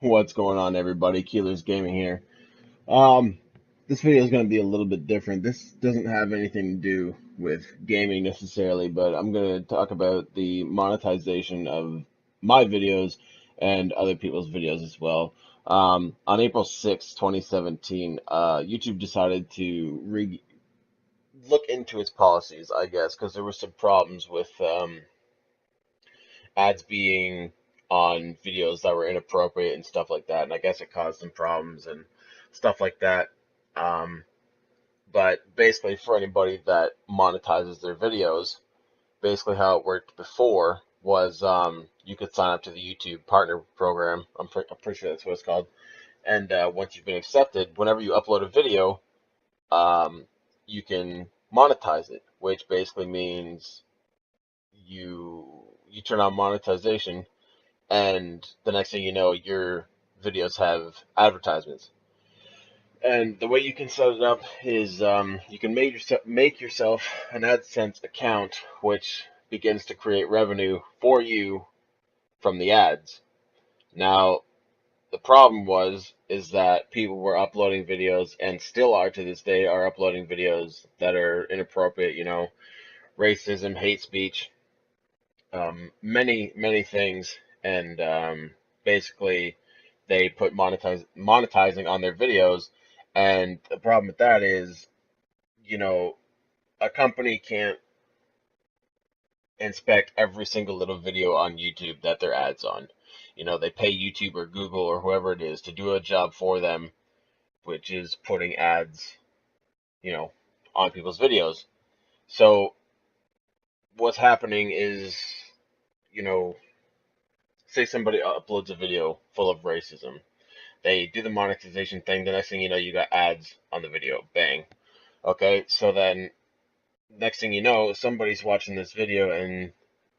What's going on, everybody? KEELERS Gaming here. Um, this video is going to be a little bit different. This doesn't have anything to do with gaming necessarily, but I'm going to talk about the monetization of my videos and other people's videos as well. On April 6th, 2017, YouTube decided to look into its policies, I guess, because there were some problems with ads being on videos that were inappropriate and stuff like that. And I guess it caused some problems and stuff like that. Um, but basically, for anybody that monetizes their videos, basically how it worked before was you could sign up to the YouTube Partner Program. I'm pretty sure that's what it's called. And once you've been accepted, whenever you upload a video, um, you can monetize it, which basically means you turn on monetization, and the next thing you know, your videos have advertisements. And the way you can set it up is you can make yourself an AdSense account, which begins to create revenue for you from the ads. Now, the problem is that people were uploading videos, and still are to this day, are uploading videos that are inappropriate. Racism, hate speech, many things, and basically they put monetizing on their videos. And the problem with that is, you know, a company can't inspect every single little video on YouTube that their ads on. They pay YouTube or Google or whoever it is to do a job for them, which is putting ads, you know, on people's videos. So what's happening is, you know, say somebody uploads a video full of racism. They do the monetization thing. The next thing you know, you got ads on the video. Bang. Okay, so then next thing you know, somebody's watching this video and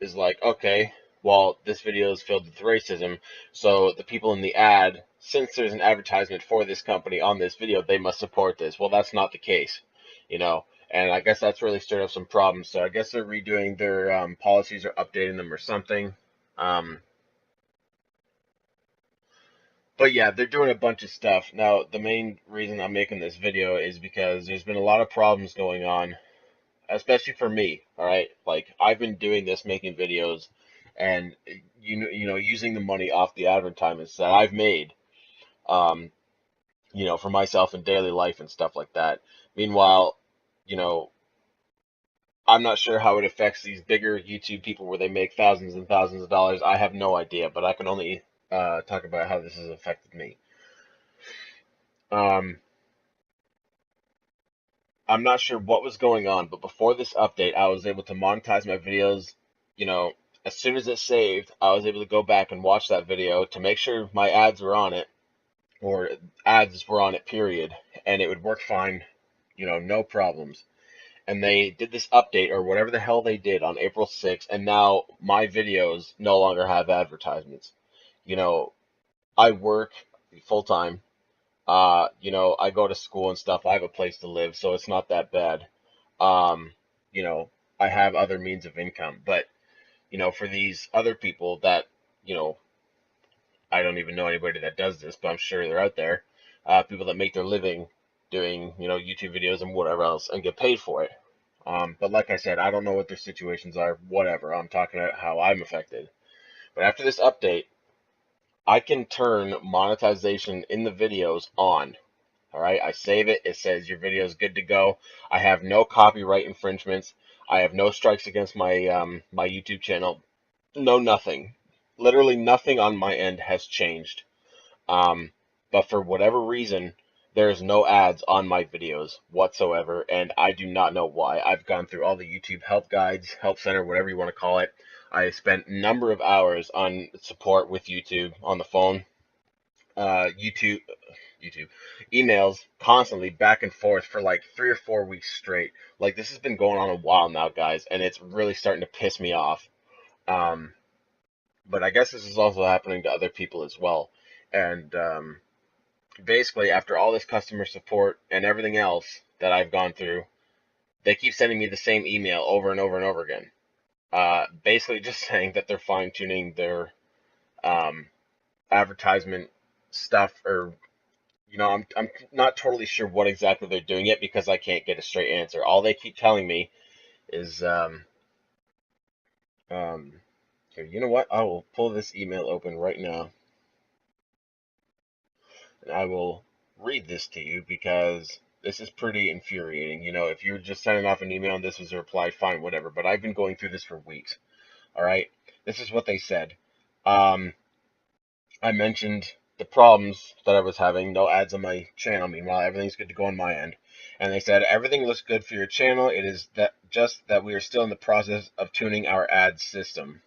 is like, okay, well, this video is filled with racism, so the people in the ad, since there's an advertisement for this company on this video, they must support this. Well, that's not the case, you know. And I guess that's really stirred up some problems. So I guess they're redoing their policies or updating them or something. Um, But yeah, they're doing a bunch of stuff. Now, the main reason I'm making this video is because there's been a lot of problems going on, especially for me, all right? Like, I've been doing this, making videos, and using the money off the advertisements that I've made, um, for myself in daily life and stuff like that. Meanwhile, you know, I'm not sure how it affects these bigger YouTube people where they make thousands and thousands of dollars. I have no idea, but I can only talk about how this has affected me. Um, I'm not sure what was going on, but before this update, I was able to monetize my videos. You know, as soon as it saved, I was able to go back and watch that video to make sure my ads were on it, or ads were on it, period, and it would work fine, no problems. And they did this update, or whatever the hell they did, on April 6th, and now my videos no longer have advertisements. You know, I work full time. I go to school and stuff. I have a place to live, so it's not that bad. Um, you know, I have other means of income, but for these other people that, you know, I don't even know anybody that does this, but I'm sure they're out there. People that make their living doing, YouTube videos and whatever else and get paid for it. But like I said, I don't know what their situations are. Whatever. I'm talking about how I'm affected. But after this update, I can turn monetization in the videos on. All right, I save it. It says your video is good to go. I have no copyright infringements. I have no strikes against my YouTube channel. No, nothing. Literally nothing on my end has changed. Um, but for whatever reason, there's no ads on my videos whatsoever, and I do not know why. I've gone through all the YouTube help guides, help center, whatever you want to call it. I spent a number of hours on support with YouTube on the phone. YouTube emails constantly back and forth for like 3 or 4 weeks straight. Like, this has been going on a while now, guys, and it's really starting to piss me off. Um, but I guess this is also happening to other people as well. And basically, after all this customer support and everything else that I've gone through, they keep sending me the same email over and over and over again. Basically, just saying that they're fine tuning their um, advertisement stuff, or I'm not totally sure what exactly they're doing yet because I can't get a straight answer. All they keep telling me is um here, you know what? I will pull this email open right now and I will read this to you because this is pretty infuriating. If you're just sending off an email and this was a reply, fine, whatever. But I've been going through this for weeks. All right. This is what they said. Um, I mentioned the problems that I was having, no ads on my channel. Meanwhile, everything's good to go on my end. And they said, everything looks good for your channel. It is just that we are still in the process of tuning our ad system.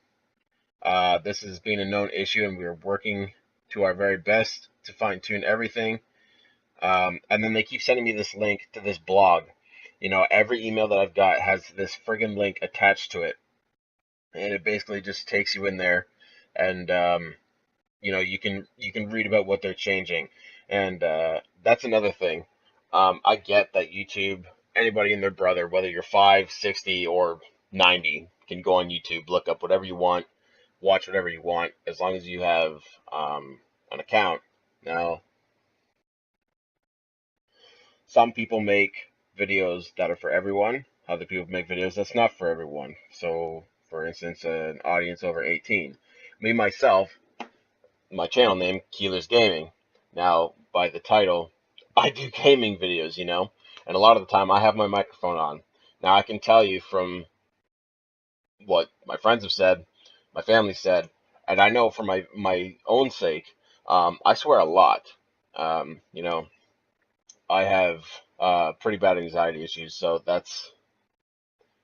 This has been a known issue, and we are working to our very best to fine tune everything. And then they keep sending me this link to this blog. Every email that I've got has this friggin' link attached to it. And it basically just takes you in there, and you can read about what they're changing. And that's another thing. I get that YouTube, anybody and their brother, whether you're 5, 60, or 90, can go on YouTube, look up whatever you want, watch whatever you want, as long as you have an account. Now, some people make videos that are for everyone. Other people make videos that's not for everyone. So, for instance, an audience over 18. Me, myself, my channel name, KEELERS Gaming. Now, by the title, I do gaming videos, and a lot of the time I have my microphone on. Now, I can tell you from what my friends have said, my family said, and I know for my own sake, I swear a lot. Um, you know, I have pretty bad anxiety issues, so that's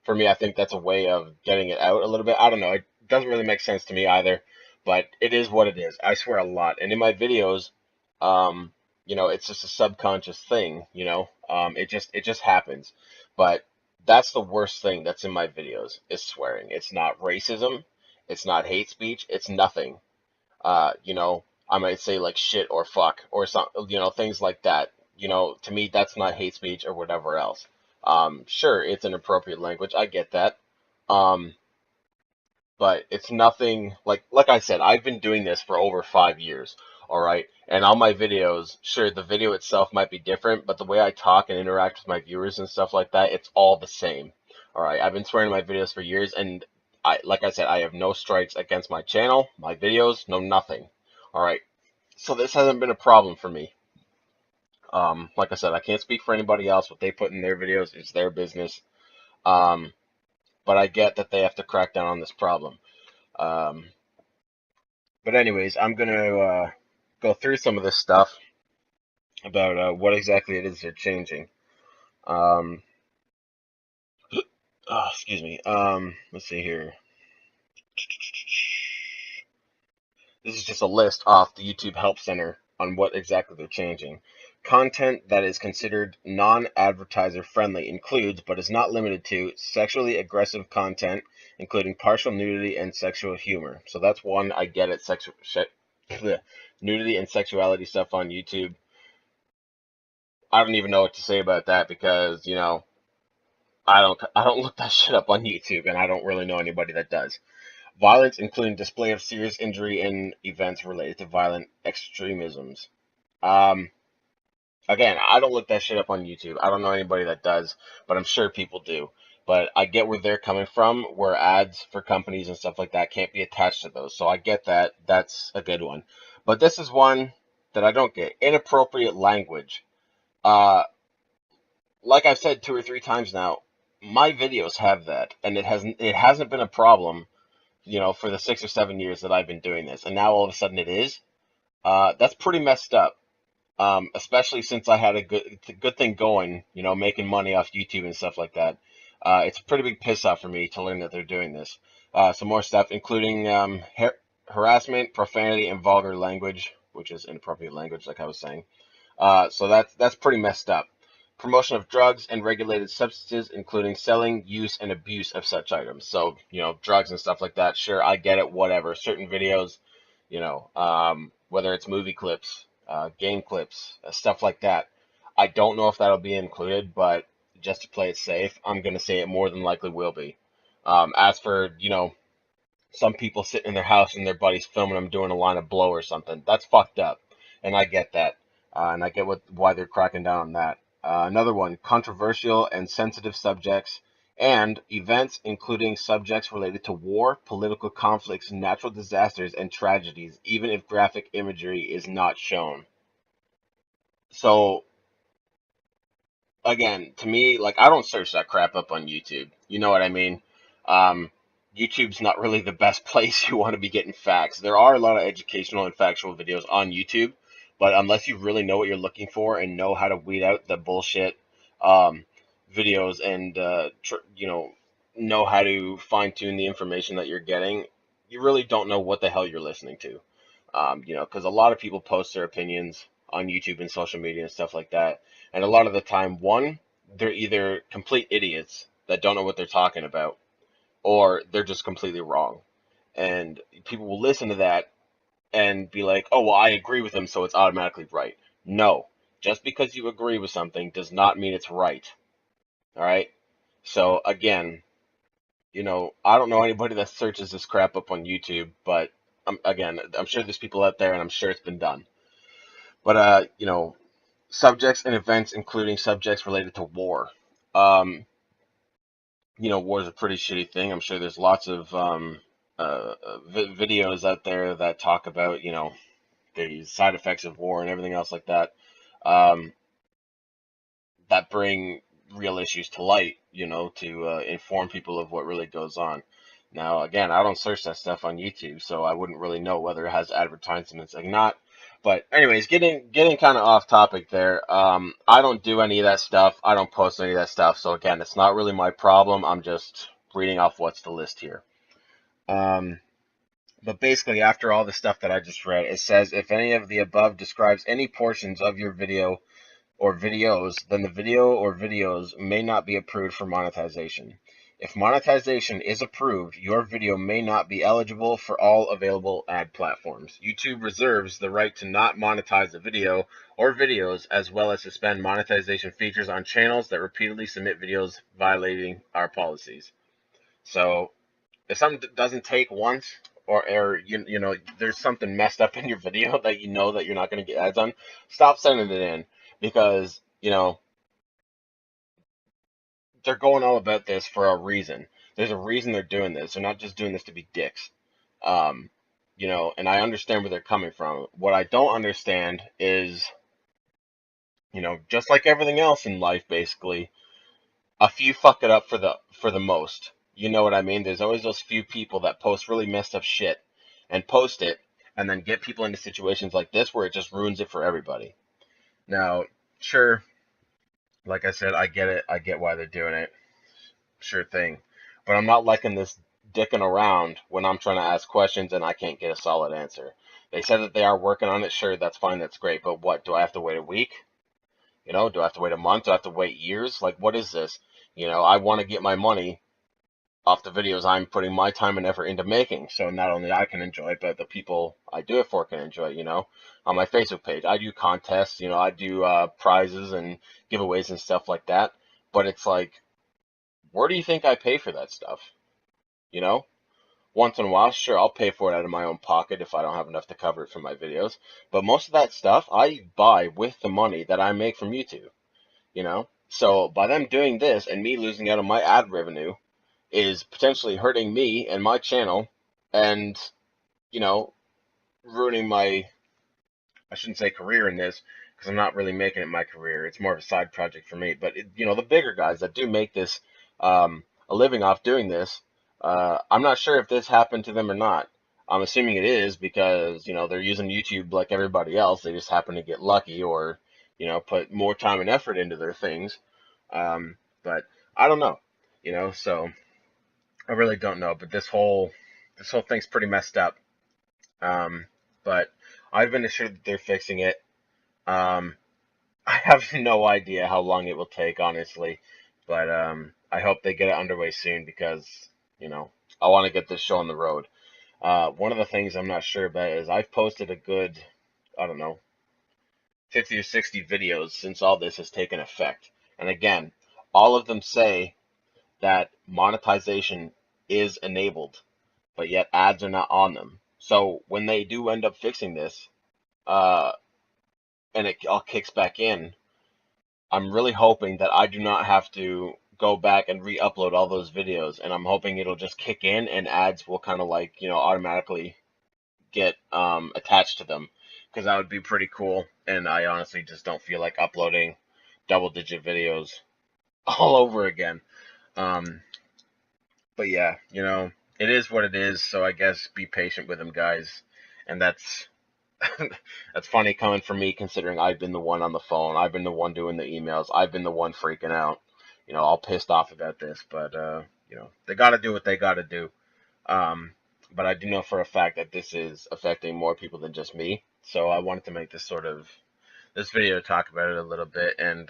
for me. I think that's a way of getting it out a little bit. I don't know. It doesn't really make sense to me either, but it is what it is. I swear a lot, and in my videos, um, it's just a subconscious thing. It just happens. But that's the worst thing that's in my videos is swearing. It's not racism. It's not hate speech. It's nothing. I might say like shit or fuck or some, things like that. To me, that's not hate speech or whatever else. Sure, it's an appropriate language. I get that. Um, but it's nothing like I said, I've been doing this for over 5 years. All right. And on my videos, sure, the video itself might be different, but the way I talk and interact with my viewers and stuff like that, it's all the same. All right. I've been swearing in my videos for years, and like I said, I have no strikes against my channel, my videos, no nothing. All right. So this hasn't been a problem for me. Like I said, I can't speak for anybody else. What they put in their videos is their business. Um, but I get that they have to crack down on this problem. Um, but anyways, I'm gonna go through some of this stuff about what exactly it is they're changing. Um, excuse me. Let's see here. This is just a list off the YouTube Help Center on what exactly they're changing. Content that is considered non-advertiser friendly includes, but is not limited to, sexually aggressive content, including partial nudity and sexual humor. So that's one. I get it. Nudity and sexuality stuff on YouTube. I don't even know what to say about that because I don't look that shit up on YouTube, and I don't really know anybody that does. Violence, including display of serious injury and events related to violent extremisms. Um, Again, I don't look that shit up on YouTube. I don't know anybody that does, but I'm sure people do. But I get where they're coming from, where ads for companies and stuff like that can't be attached to those. So I get that. That's a good one. But this is one that I don't get. Inappropriate language. Uh, like I've said 2 or 3 times now, my videos have that, and it hasn't been a problem, for the 6 or 7 years that I've been doing this, and now all of a sudden it is. That's pretty messed up. Especially since I had it's a good thing going, making money off YouTube and stuff like that. It's a pretty big piss off for me to learn that they're doing this. Some more stuff, including harassment, profanity, and vulgar language, which is inappropriate language, like I was saying. So that's pretty messed up. Promotion of drugs and regulated substances, including selling, use, and abuse of such items. So, drugs and stuff like that. Sure, I get it. Whatever. Certain videos, whether it's movie clips, game clips, stuff like that. I don't know if that'll be included, but just to play it safe, I'm gonna say it more than likely will be. As for some people sitting in their house and their buddies filming them doing a line of blow or something, that's fucked up. and I get that, and I get why they're cracking down on that. Another one, controversial and sensitive subjects and events, including subjects related to war, political conflicts, natural disasters, and tragedies, even if graphic imagery is not shown. So again, to me, like, I don't search that crap up on YouTube. You know what I mean? Um, YouTube's not really the best place you want to be getting facts. There are a lot of educational and factual videos on YouTube, but unless you really know what you're looking for and know how to weed out the bullshit um, videos and know how to fine tune the information that you're getting, you really don't know what the hell you're listening to. Because a lot of people post their opinions on YouTube and social media and stuff like that. And a lot of the time, one, they're either complete idiots that don't know what they're talking about, or they're just completely wrong. And people will listen to that and be like, oh, well, I agree with them, so it's automatically right. No, just because you agree with something does not mean it's right. All right? So, again, I don't know anybody that searches this crap up on YouTube, but again, I'm sure there's people out there, and I'm sure it's been done. But subjects and events, including subjects related to war. Um, War is a pretty shitty thing. I'm sure there's lots of videos out there that talk about the side effects of war and everything else like that. Um, that bring real issues to light, to inform people of what really goes on. Now, again, I don't search that stuff on YouTube, so I wouldn't really know whether it has advertisements or not. But anyways, getting kind of off topic there. I don't do any of that stuff. I don't post any of that stuff. So again, it's not really my problem. I'm just reading off what's the list here. Um, but basically, after all the stuff that I just read, it says if any of the above describes any portions of your video or videos, then the video or videos may not be approved for monetization. If monetization is approved, your video may not be eligible for all available ad platforms. YouTube reserves the right to not monetize a video or videos, as well as suspend monetization features on channels that repeatedly submit videos violating our policies. So if something doesn't take once, or there's something messed up in your video that you know that you're not going to get ads on, stop sending it in, because they're going all about this for a reason. There's a reason they're doing this. They're not just doing this to be dicks. um and I understand where they're coming from. What I don't understand is, just like everything else in life, basically, a few fuck it up for the most. You know what I mean? There's always those few people that post really messed up shit and post it, and then get people into situations like this where it just ruins it for everybody. Now, sure, like I said, I get it. I get why they're doing it. Sure thing. But I'm not liking this dicking around when I'm trying to ask questions and I can't get a solid answer. They said that they are working on it. Sure, that's fine. That's great. But what? Do I have to wait a week? Do I have to wait a month? Do I have to wait years? Like, what is this? I want to get my money off the videos I'm putting my time and effort into making. So not only I can enjoy it, but the people I do it for can enjoy it, On my Facebook page, I do contests, I do prizes and giveaways and stuff like that. But it's like, where do you think I pay for that stuff? You know, Once in a while, sure, I'll pay for it out of my own pocket if I don't have enough to cover it for my videos. But most of that stuff I buy with the money that I make from YouTube. So by them doing this and me losing out on my ad revenue is potentially hurting me and my channel, and, you know, ruining my, I shouldn't say career in this, because I'm not really making it my career. It's more of a side project for me. But the bigger guys that do make this a living off doing this, I'm not sure if this happened to them or not. I'm assuming it is because they're using YouTube like everybody else. They just happen to get lucky, or put more time and effort into their things. But I don't know. So I really don't know. But this whole thing's pretty messed up. Um, but I've been assured that they're fixing it. Um, I have no idea how long it will take, honestly, but I hope they get it underway soon because, you know, I want to get this show on the road. One of the things I'm not sure about is I've posted a good, I don't know, 50 or 60 videos since all this has taken effect. And again, all of them say that monetization is enabled, but yet ads are not on them. So when they do end up fixing this, uh, and it all kicks back in, I'm really hoping that I do not have to go back and re-upload all those videos, and I'm hoping it'll just kick in and ads will kind of like, automatically get attached to them, because that would be pretty cool. And I honestly just don't feel like uploading double-digit videos all over again. But yeah, it is what it is. So I guess be patient with them, guys. And that's that's funny coming from me, considering I've been the one on the phone, I've been the one doing the emails, I've been the one freaking out, all pissed off about this. But they got to do what they got to do. Um, but I do know for a fact that this is affecting more people than just me. So I wanted to make this video to talk about it a little bit. And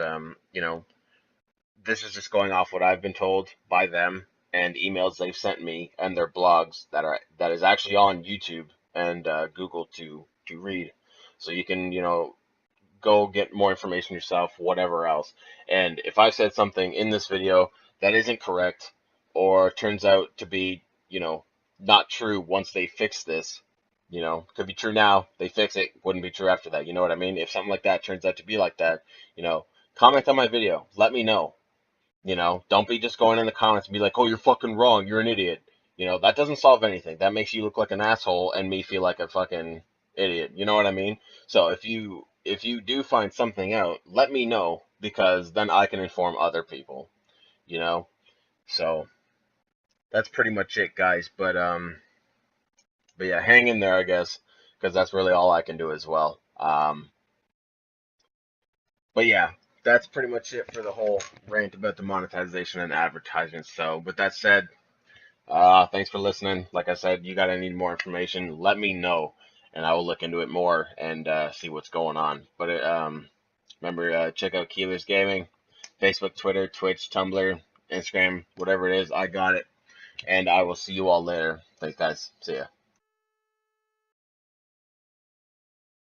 this is just going off what I've been told by them and emails they've sent me and their blogs that is actually on YouTube and Google to read. So you can go get more information yourself, whatever else. And if I said something in this video that isn't correct or turns out to be, not true once they fix this, could be true now, they fix it, wouldn't be true after that. You know what I mean? If something like that turns out to be like that, comment on my video, let me know. Don't be just going in the comments and be like, oh, you're fucking wrong, you're an idiot. That doesn't solve anything. That makes you look like an asshole and me feel like a fucking idiot. You know what I mean? So if you do find something out, let me know, because then I can inform other people, you know? So that's pretty much it, guys. But yeah, hang in there, I guess, because that's really all I can do as well. But yeah, that's pretty much it for the whole rant about the monetization and advertisements. So with that said, thanks for listening. Like I said, you got to need more information, let me know, and I will look into it more and see what's going on. But remember, check out KEELERS Gaming, Facebook, Twitter, Twitch, Tumblr, Instagram, whatever it is, I got it. And I will see you all later. Thanks, guys. See ya.